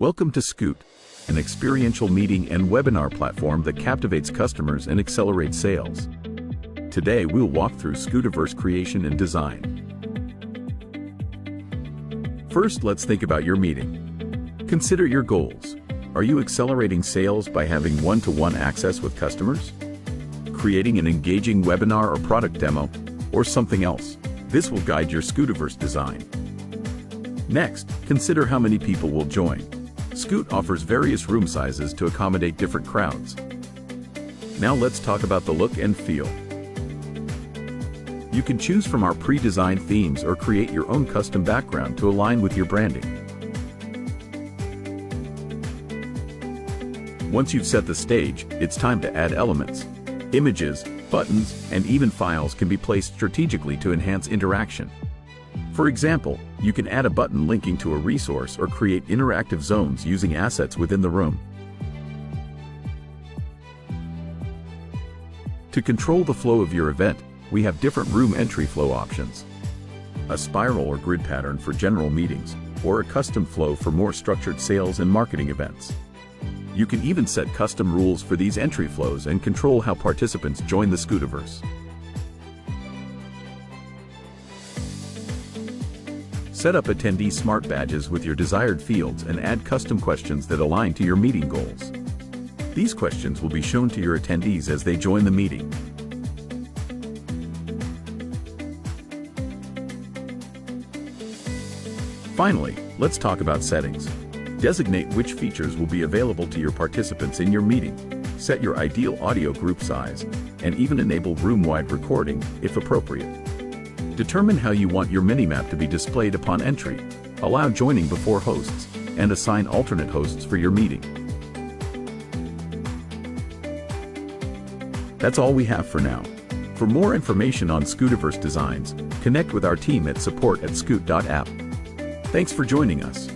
Welcome to Scoot, an experiential meeting and webinar platform that captivates customers and accelerates sales. Today we'll walk through Scootaverse creation and design. First, let's think about your meeting. Consider your goals. Are you accelerating sales by having one-to-one access with customers? Creating an engaging webinar or product demo, or something else? This will guide your Scootaverse design. Next, consider how many people will join. Scoot offers various room sizes to accommodate different crowds. Now let's talk about the look and feel. You can choose from our pre-designed themes or create your own custom background to align with your branding. Once you've set the stage, it's time to add elements. Images, buttons, and even files can be placed strategically to enhance interaction. For example, you can add a button linking to a resource or create interactive zones using assets within the room. To control the flow of your event, we have different room entry flow options. A spiral or grid pattern for general meetings, or a custom flow for more structured sales and marketing events. You can even set custom rules for these entry flows and control how participants join the Scootaverse. Set up attendee smart badges with your desired fields and add custom questions that align to your meeting goals. These questions will be shown to your attendees as they join the meeting. Finally, let's talk about settings. Designate which features will be available to your participants in your meeting. Set your ideal audio group size, and even enable room-wide recording if appropriate. Determine how you want your minimap to be displayed upon entry. Allow joining before hosts, and assign alternate hosts for your meeting. That's all we have for now. For more information on Scootaverse designs, connect with our team at support@scoot.app. Thanks for joining us.